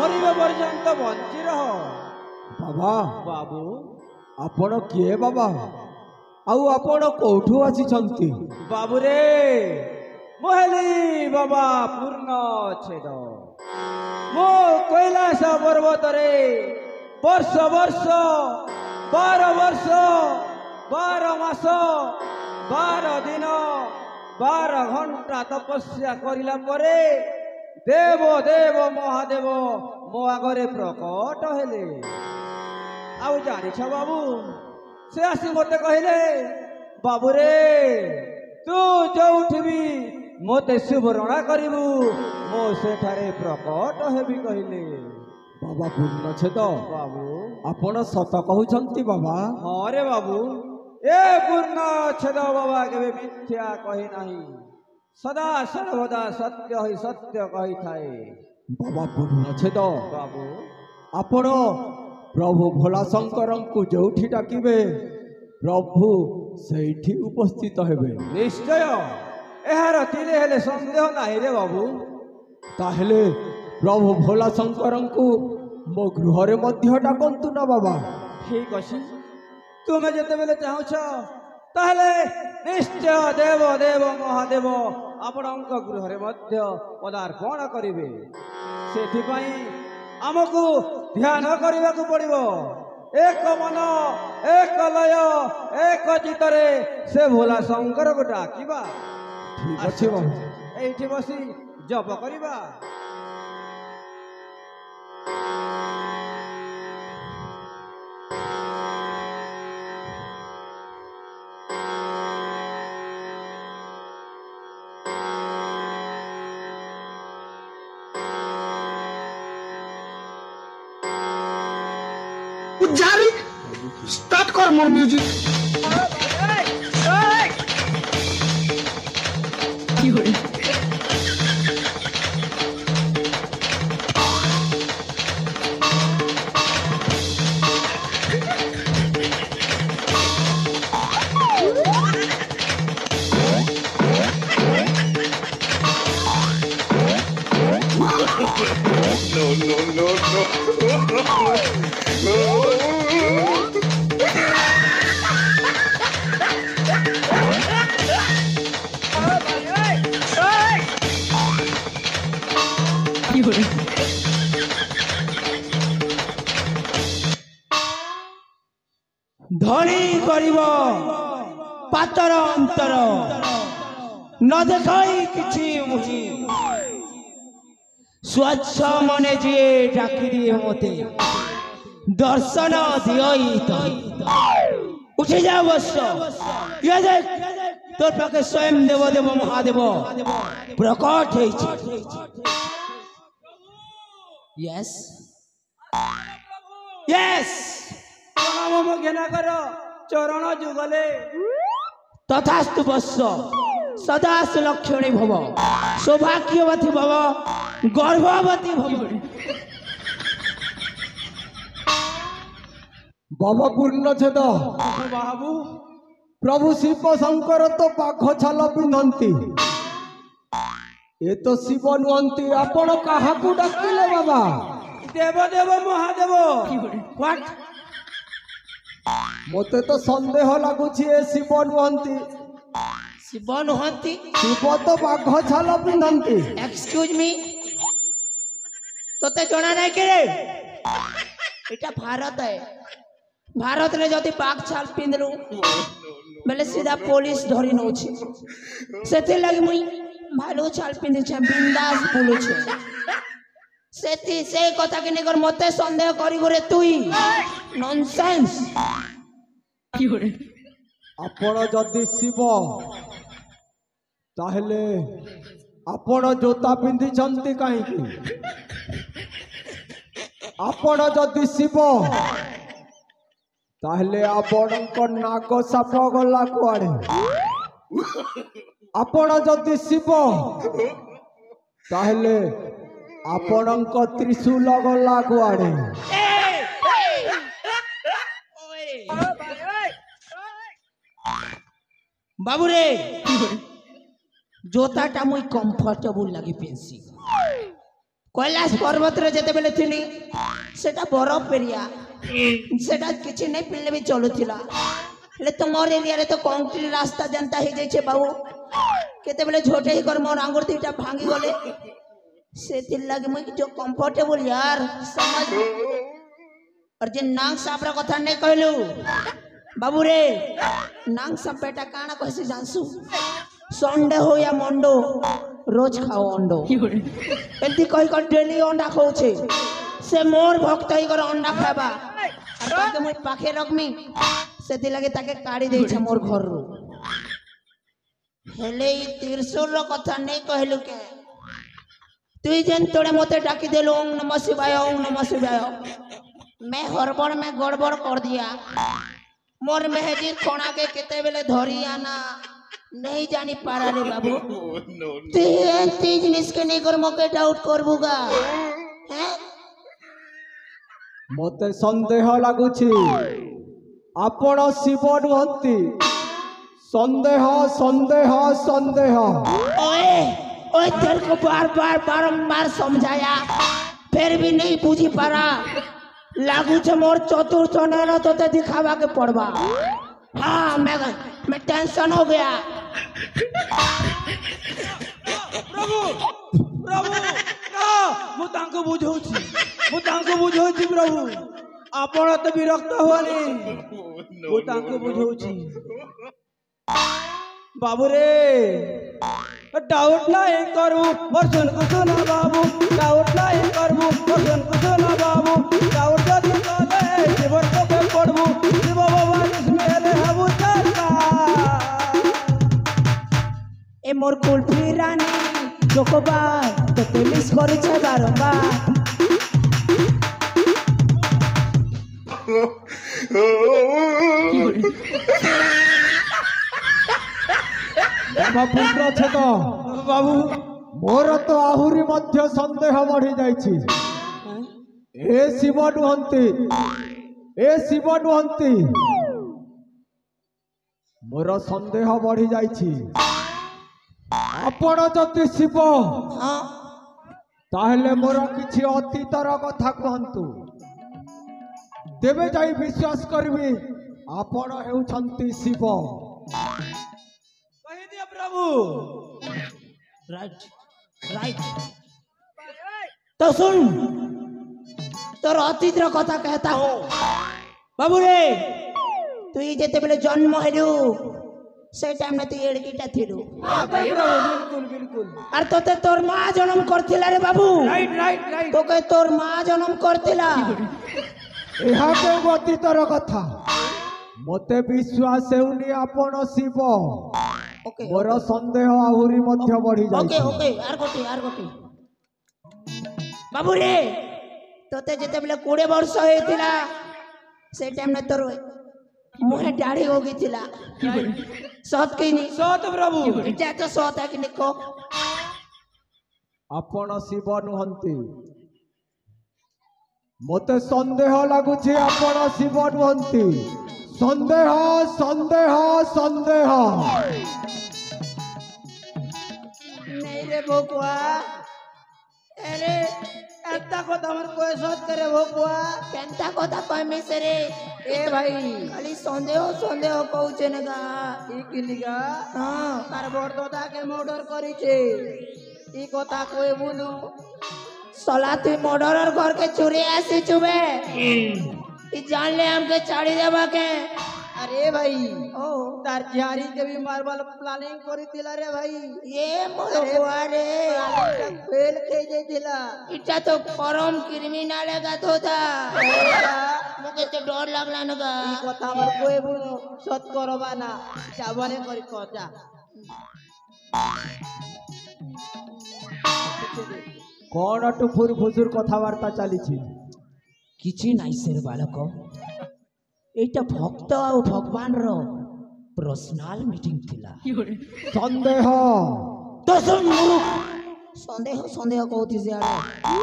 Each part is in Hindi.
मरिबा पर्यंत बंची रह। बाबा बाबू आपण किए बाबा आउ आपण कोठू आसी बाबू रे मोहली बाबा पूर्ण छेद मो कैलाश पर्वत रे वर्ष वर्ष 12 वर्ष 12 मास 12 दिन 12 घंटा तपस्या करिला परे देव देव महादेव मो आगरे प्रकट हेले। आउ जानिछ बाबू से आसी मते कहले बाबू रे तू जोठी भी मते सुवर्ण करिबू मो सेठारे प्रकट हेबी कहले। बाबा पूर्णछेद बाबू आपण सत कहउछंती बाबा। हाँ रे बाबू ए पूर्णछेद बाबा केबे मिथ्या कहि नाही सदा सर्वदा सत्य ही सत्य कहि थाए। बाबा पूर्णछेद बाबू आपण प्रभु भोला शंकर को जोठी डाकिबे प्रभु सेठी उपस्थित हेबे। निश्चय एहार तिले हेले संदेह नाही रे बाबू। ताहेले प्रभु भोला शंकर को मो गृह रे मध्य डाकंतु ना बाबा। ठीक अछि तुमे जते बेले चाहुछ ताहले निश्चय देव देव महादेव आपणक गृह रे मध्य पदार्पण करिवे। सेथि पई आमको ध्यान करने को पड़ो एक मन एक लय एक चित्तरे से भोला शंकर को डाकिबा। ठीक अच्छे एठी बसी जप करिबा। जारी स्टार्ट कर मोर म्यूजिक। धनी करिब पातर अंतर न देखाई किछि मुहि स्वच्छ मने जी डाकी दिए मते दर्शन दियई तो उठे जा बस ये देख तोर पाके स्वयं देव देव महादेव प्रकट है। यस यस प्रणाम घेना कर चरण जुगले तथास्तु वत्स सदा सुलक्षणी भव सौभाग्यवती भव गर्भवती भव। बाबा पूर्णछेद बाबू प्रभु शिव शंकर तो पाख छाल पिंधती ये तो शिव नुहंती आपण कहा को डाकिले बाबा। देव देव महादेव व्हाट मते तो संदेह लगुछि ए शिव नुहंती। शिव नुहंती शिव तो पाख छाल पिंधती। एक्सक्यूज मी तोते जणा नहीं के एटा भारत है भारत रे जदी पाक छाल पिंदलु बेले सीधा पुलिस धरि नउछि सेते लागि मुई भालो छाल पिंदे छ बिंदास बोलु छ सेती से कथा के नेकर मते संदेह करी गरे तुई नॉनसेंस की होरे। आपण जदि शिव ताहले आपण जोता पिंधि छंती काहे की। आपण जदि शिव ताहले आपणक नाक साप गला कुआड़े। आपण जदि शिव ताहले आपणक त्रिशूल गला कुआड़े। बाबू रे जोताटा मुई कंफर्टेबल लगी पेंसी কৈলাস পর্বতরে যেতেবেলে থিলি সেটা বরফ এরিয়া সেটা কিছু নেই পিলে भी চলুଥିଲା ହେଲେ ତୁମର ଏରିଆରେ ତ କଂକ୍ରିଟ ରାସ୍ତା ଯେନ୍ତା ହେଇଯାଇଛି ବାବୁ କେତେବେଳେ ଝୋଟେଇ କର ମୋର ଆଙ୍ଗୁଠି ଦୁଇଟା ଭାଙ୍ଗି ଗଲେ ସେଥିଲାଗି ମୁଇଁ ଯୋଉ କମ୍ଫର୍ଟେବଲ यार समझ और जे नांग सापरा কথা नहीं कहलु बाबू रे नांग साप बेटा काना कहसी जानसु संडे हो या मंडो रोज खाओ अंडो एंती कहि कर डेली अंडा खाउछे से मोर भक्त ही कर अंडा खाबा और ताके मुई पाखे रखमी सेति लगे ताके काढ़ी देइछे मोर घर रो हेले ई त्रिशूल रो कथा नहीं कहलु के तुई जेन तोड़े मते डाकी देलो ओम नमः शिवाय ओम नमः शिवाय मैं हड़बड़ में गड़बड़ कर दिया मोर मेहदीर कोना के केते बेले धरी आना नहीं जानी पारा रे बाबू ती जिनिस के नहीं कर मके डाउट करबुगा हैं मते संदेह लागुछि आपण शिव नुहंती संदेह संदेह संदेह ओए ओए तेरे को बार बार बारंबार समझाया फिर भी नहीं बुझी पारा लागू छे मोर चतुर्थ नैन तोते दिखावा के पड़बा हाँ मैं टेंशन हो गया प्रभु प्रभु ना मु तांको बुझौछि प्रभु आपण तो विरक्त होनी मु तांको बुझौछि बाबू रे डाउट नहीं करू मोर सुन कुसुना बाबू डाउट नहीं करबू मोर सुन कुसुना बाबू डाउट जदी करे जीवन को पे पड़बू शिव बाबा इसमें हबू चलता ए मोर कुल्फी रानी चोकोबार तो पुलिस करू छे बारंबार पुत्र छेद बाबू मोर तो आहुरी मध्य संदेह बढ़ी जाइछि ए शिव नुहंती मोर संदेह बढ़ी जाइछि आपण जति शिव हाँ ताहले मोर किछि अतीतर कथा कहंतु तेबे जाई विश्वास करबी आपण हेउछंती शिव कहि दिया प्रभु राइट राइट तो सुन तोर अतीत कथा कहता हूँ बाबू रे तु जेते बेले जन्म हेलु से टाइम में तू एड़कीटा थिलु बिल्कुल बिल्कुल और तोते तोर माँ जन्म करथिला रे बाबू राइट राइट राइट तो के तोर माँ जन्म करथिला एहा के अतीतर कथा मते विश्वास हेउनी आपण शिव ओके मोर संदेह आहुरी मध्य बढ़ी ओके जाइछि ओके आर गोटी बाबू रे तोते जेते बेले 20 वर्ष हेतिला से टाइम में तोर मुहे दाढ़ी हो गई थिला सत के नहीं सत प्रभु जा तो सत है कि निको आपण शिव नुहंती मते संदेह लागुछि आपण शिव नुहंती संदेह संदेह संदेह नहीं रे भोकुआ अरे एता कथा हमर कोई सोच करे भोकुआ केंता कथा कहमे से रे ए भाई खाली संदेह संदेह कहउचे नगा ई किलिगा हां तार बड़दादा के मर्डर करी छे ई कथा कोई बुनु सला तू मर्डरर घर के चोरी आसी चुबे ई जान ले हमके चाड़ी देबा के अरे भाई ओ तार झारी के भी मारवाल प्लानिंग करी दिला रे भाई ये मोर रे फेल खे जाइतिला इटा तो परम क्रिमिनल का धोता मुके तो डर लागला नगा ई कथा हमर कोई बुनु सत करबा ना जाबने करी कथा कौन टुफुर फुजुर कथाबार्ता चली किछि नाइ सेर बालक एटा भक्त आ भगवान रो पर्सनल मीटिंग थिला संदेह तो सुन मूर्ख संदेह संदेह कहती से आड़ा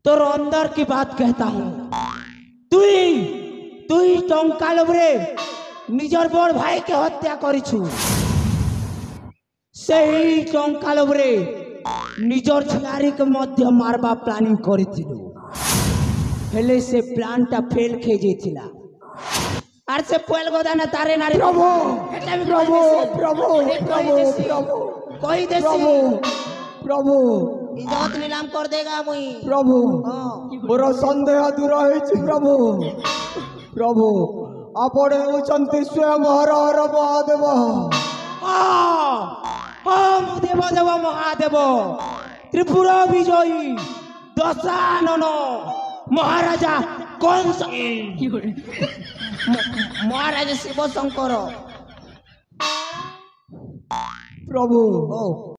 तोर अंदर की बात कहता हूँ तुई टंका लोभरे निजर बड़ भाई के हत्या करिछु सही टंका लोभरे निजर झियारी के मध्य मारबा प्लानिंग करिथिलु हेले से प्लानटा फेल खे जेथिला आर से पोल गोदाना तारे नारी प्रभु एटा भी प्रभु प्रभु प्रभु प्रभु कहि देसी प्रभु प्रभु इज्जत नीलाम कर देगा मुई प्रभु हां मोर संदेह दूर होइछि प्रभु प्रभु आपणे होचंती स्वयं हर हर महादेव देव देव महादेव त्रिपुरा विजयी दशानन महाराजा कंस महाराजा शिव शंकर प्रभु ओ